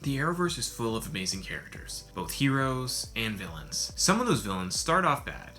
The Arrowverse is full of amazing characters, both heroes and villains. Some of those villains start off bad,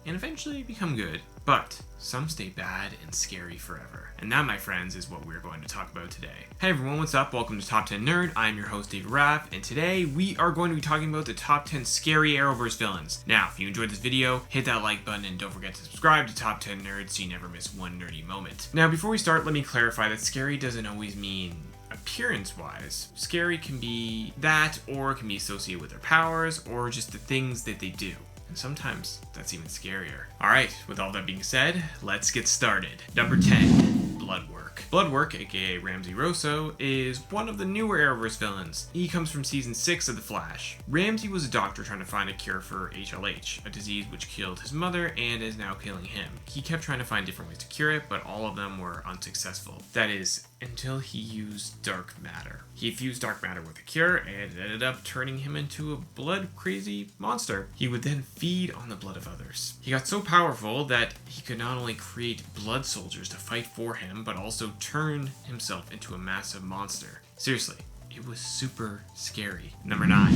and eventually become good, but some stay bad and scary forever. And that, my friends, is what we're going to talk about today. Hey everyone, what's up? Welcome to Top 10 Nerd. I'm your host, David Rapp, and today we are going to be talking about the top 10 scary Arrowverse villains. Now, if you enjoyed this video, hit that like button and don't forget to subscribe to Top 10 Nerd so you never miss one nerdy moment. Now, before we start, let me clarify that scary doesn't always mean appearance-wise. Scary can be that, or it can be associated with their powers, or just the things that they do. And sometimes that's even scarier. Alright, with all that being said, let's get started. Number 10, BLOODWORK. BLOODWORK, aka Ramsey Rosso, is one of the newer Arrowverse villains. He comes from season 6 of The Flash. Ramsey was a doctor trying to find a cure for HLH, a disease which killed his mother and is now killing him. He kept trying to find different ways to cure it, but all of them were unsuccessful. That is, until he used dark matter. He fused dark matter with a cure, and it ended up turning him into a blood-crazy monster. He would then feed on the blood of others. He got so powerful that he could not only create blood soldiers to fight for him, but also turn himself into a massive monster. Seriously, it was super scary. Number 9,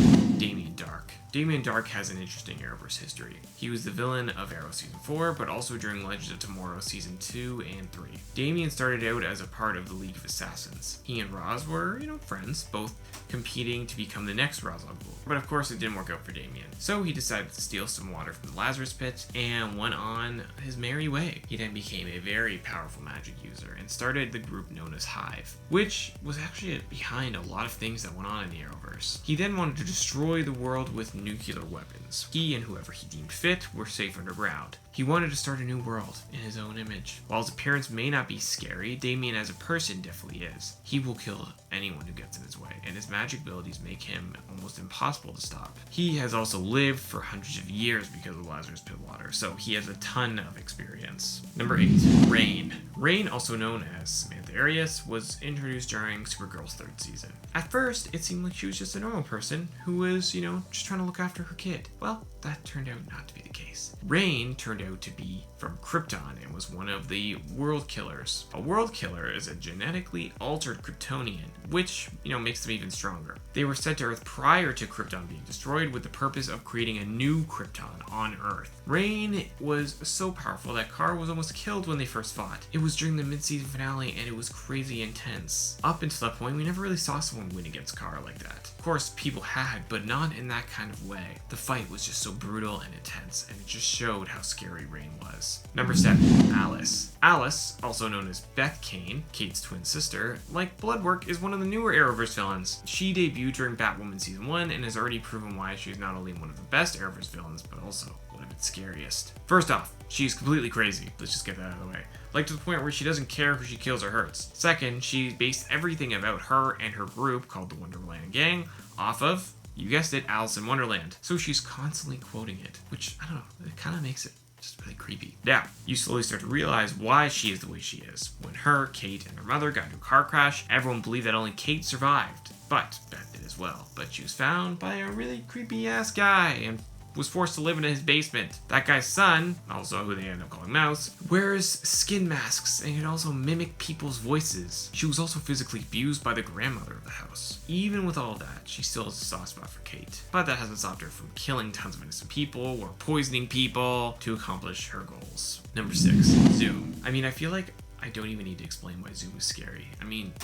DARHK. DARHK has an interesting Arrowverse history. He was the villain of Arrow Season 4, but also during Legends of Tomorrow Season 2 and 3. DAMIEN started out as a part of the League of Assassins. He and Roz were, friends, both competing to become the next Ra's al Ghul. But of course it didn't work out for DAMIEN. So he decided to steal some water from the Lazarus Pit and went on his merry way. He then became a very powerful magic user and started the group known as Hive, which was actually behind a lot of things that went on in the Arrowverse. He then wanted to destroy the world with nuclear weapons. He and whoever he deemed fit were safe underground. He wanted to start a new world in his own image. While his appearance may not be scary, DAMIEN as a person definitely is. He will kill anyone who gets in his way, and his magic abilities make him almost impossible to stop. He has also lived for hundreds of years because of Lazarus Pit water, so he has a ton of experience. Number 8, Rain. Rain, also known as Samantha Arias, was introduced during Supergirl's 3rd season. At first, it seemed like she was just a normal person who was, just trying to look after her kid. Well, that turned out not to be the case. Rain turned out to be from Krypton and was one of the World Killers. A World Killer is a genetically altered Kryptonian, which, makes them even stronger. They were sent to Earth prior to Krypton being destroyed with the purpose of creating a new Krypton on Earth. Rain was so powerful that Kara was almost killed when they first fought. It was during the mid-season finale and it was crazy intense. Up until that point, we never really saw someone win against Kara like that. Of course, people had, but not in that kind of way. The fight was just so brutal and intense, and it just showed how scary Rain was. Number 7, Alice. Alice, also known as Beth Kane, Kate's twin sister, like BLOODWORK, is one of the newer Arrowverse villains. She debuted during Batwoman Season 1 and has already proven why she's not only one of the best Arrowverse villains, but also one of its scariest. First off, she's completely crazy. Let's just get that out of the way. Like to the point where she doesn't care who she kills or hurts. Second, she based everything about her and her group, called the Wonderland Gang, off of, you guessed it, Alice in Wonderland. So she's constantly quoting it, which, I don't know, it kind of makes it just really creepy. Now, you slowly start to realize why she is the way she is. When her, Kate, and her mother got into a car crash, everyone believed that only Kate survived. But Beth did as well. But she was found by a really creepy ass guy and was forced to live in his basement. That guy's son, also who they end up calling Mouse, wears skin masks and can also mimic people's voices. She was also physically abused by the grandmother of the house. Even with all that, she still has a soft spot for Kate. But that hasn't stopped her from killing tons of innocent people or poisoning people to accomplish her goals. Number 6, Zoom. I feel like I don't even need to explain why Zoom is scary.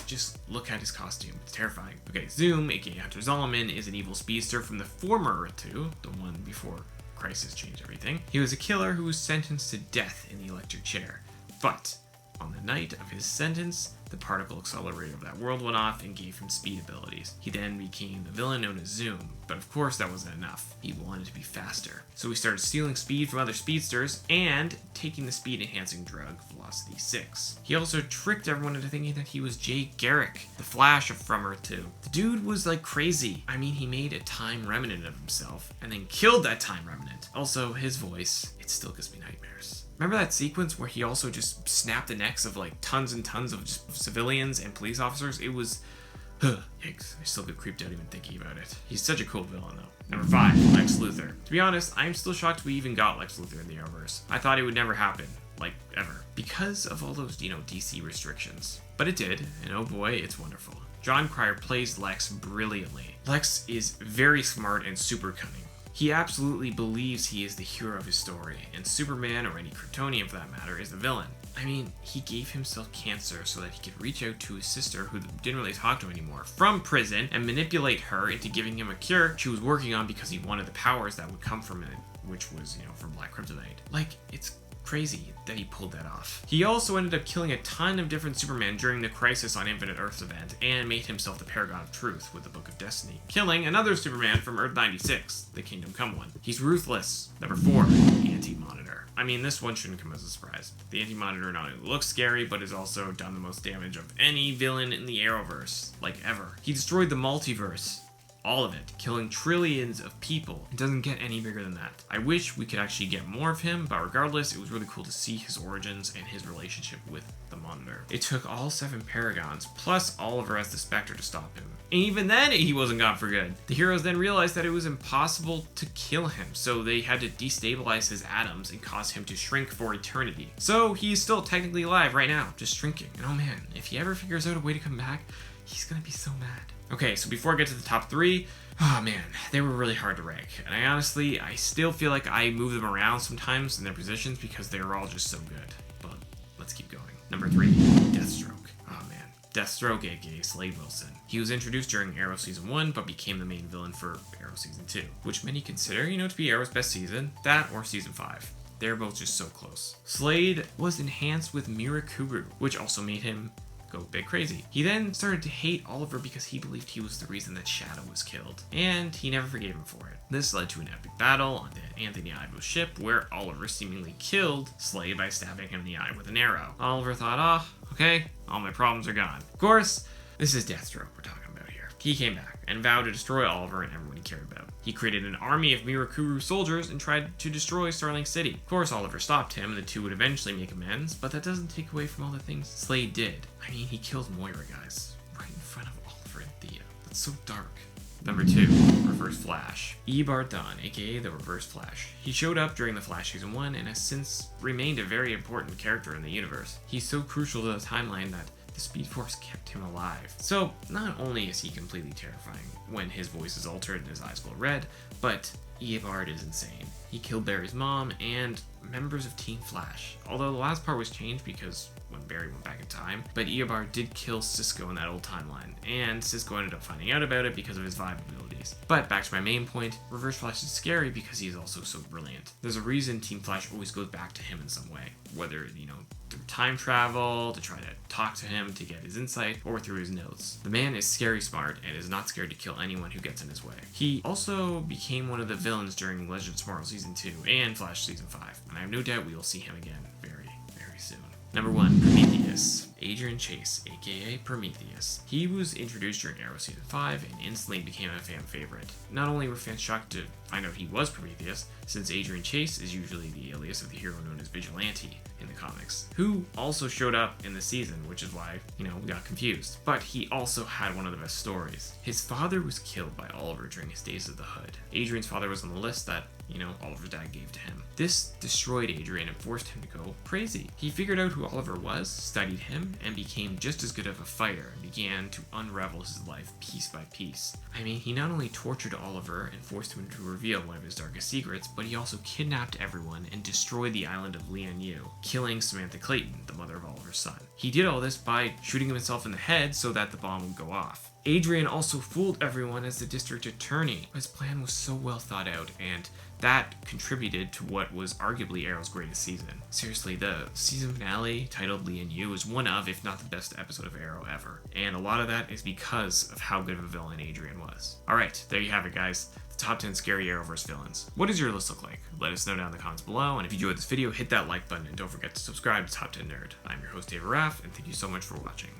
Just look at his costume. It's terrifying. Okay, Zoom, aka Hunter Zolomon, is an evil speedster from the former Earth 2, the one before Crisis changed everything. He was a killer who was sentenced to death in the electric chair. But on the night of his sentence, the particle accelerator of that world went off and gave him speed abilities. He then became the villain known as Zoom, but of course that wasn't enough. He wanted to be faster. So he started stealing speed from other speedsters and taking the speed enhancing drug Velocity 6. He also tricked everyone into thinking that he was Jay Garrick, the Flash from Earth 2. The dude was like crazy. He made a time remnant of himself and then killed that time remnant. Also, his voice, it still gives me nightmares. Remember that sequence where he also just snapped the necks of like tons and tons of just civilians and police officers? It was, yikes. I still get creeped out even thinking about it. He's such a cool villain though. Number 5, Lex Luthor. To be honest, I'm still shocked we even got Lex Luthor in the Arrowverse. I thought it would never happen. Like, ever. Because of all those, DC restrictions. But it did, and oh boy, it's wonderful. John Cryer plays Lex brilliantly. Lex is very smart and super cunning. He absolutely believes he is the hero of his story, and Superman, or any Kryptonian for that matter, is the villain. I mean, he gave himself cancer so that he could reach out to his sister, who didn't really talk to him anymore, from prison, and manipulate her into giving him a cure she was working on because he wanted the powers that would come from it, which was, from Black Kryptonite. Like, it's crazy that he pulled that off. He also ended up killing a ton of different Supermen during the Crisis on Infinite Earths event, and made himself the Paragon of Truth with the Book of Destiny, killing another Superman from Earth 96, the Kingdom Come one. He's ruthless. Number 4, Anti-Monitor. I mean, this one shouldn't come as a surprise. The Anti-Monitor not only looks scary, but has also done the most damage of any villain in the Arrowverse, like ever. He destroyed the multiverse. All of it, killing trillions of people. It doesn't get any bigger than that. I wish we could actually get more of him, but regardless, it was really cool to see his origins and his relationship with the Monitor. It took all 7 Paragons, plus Oliver as the Spectre, to stop him. And even then, he wasn't gone for good. The heroes then realized that it was impossible to kill him, so they had to destabilize his atoms and cause him to shrink for eternity. So he's still technically alive right now, just shrinking. And oh man, if he ever figures out a way to come back, he's gonna be so mad. Okay, so before I get to the top 3, oh man, they were really hard to rank. And I still feel like I move them around sometimes in their positions because they were all just so good. But let's keep going. Number 3, Deathstroke. Oh man, Deathstroke, aka Slade Wilson. He was introduced during Arrow Season 1, but became the main villain for Arrow Season 2, which many consider, to be Arrow's best season, that or Season 5. They're both just so close. Slade was enhanced with Mirakuru, which also made him go a bit crazy. He then started to hate Oliver because he believed he was the reason that Shadow was killed, and he never forgave him for it. This led to an epic battle on the Anthony Ivo's ship, where Oliver seemingly killed Slade by stabbing him in the eye with an arrow. Oliver thought, okay, all my problems are gone. Of course, this is Deathstroke we're talking about here. He came back and vowed to destroy Oliver and everyone he cared about. He created an army of Mirakuru soldiers and tried to destroy Starling City. Of course, Oliver stopped him, and the two would eventually make amends, but that doesn't take away from all the things Slade did. I mean, he killed Moira, guys, right in front of Oliver and Thea. That's so dark. Number 2, Reverse Flash. Eobard Thawne, aka the Reverse Flash. He showed up during the Flash Season 1 and has since remained a very important character in the universe. He's so crucial to the timeline that the Speed Force kept him alive. So not only is he completely terrifying when his voice is altered and his eyes glow red, but Eobard is insane. He killed Barry's mom and members of Team Flash. Although the last part was changed because when Barry went back in time, but Eobard did kill Cisco in that old timeline, and Cisco ended up finding out about it because of his vibe abilities. But back to my main point, Reverse Flash is scary because he is also so brilliant. There's a reason Team Flash always goes back to him in some way, whether, through time travel, to try to talk to him to get his insight, or through his notes. The man is scary smart and is not scared to kill anyone who gets in his way. He also became one of the villains during Legends of Tomorrow Season 2 and Flash Season 5, and I have no doubt we will see him again very, very soon. Number 1, Prometheus. Adrian Chase, aka Prometheus. He was introduced during Arrow Season 5 and instantly became a fan favorite. Not only were fans shocked to find out he was Prometheus, since Adrian Chase is usually the alias of the hero known as Vigilante in the comics, who also showed up in the season, which is why, we got confused. But he also had one of the best stories. His father was killed by Oliver during his days of the Hood. Adrian's father was on the list that, Oliver's dad gave to him. This destroyed Adrian and forced him to go crazy. He figured out who Oliver was, studied him, and became just as good of a fighter and began to unravel his life piece by piece. I mean, he not only tortured Oliver and forced him to reveal one of his darkest secrets, but he also kidnapped everyone and destroyed the island of Lian-Yu, killing Samantha Clayton, the mother of Oliver's son. He did all this by shooting himself in the head so that the bomb would go off. Adrian also fooled everyone as the district attorney. His plan was so well thought out, and that contributed to what was arguably Arrow's greatest season. Seriously, the season finale, titled Lian-Yu, is one of, if not the best episode of Arrow ever. And a lot of that is because of how good of a villain Adrian was. Alright, there you have it, guys. The top 10 scary Arrowverse villains. What does your list look like? Let us know down in the comments below, and if you enjoyed this video, hit that like button, and don't forget to subscribe to Top 10 Nerd. I'm your host, Dave Raff, and thank you so much for watching.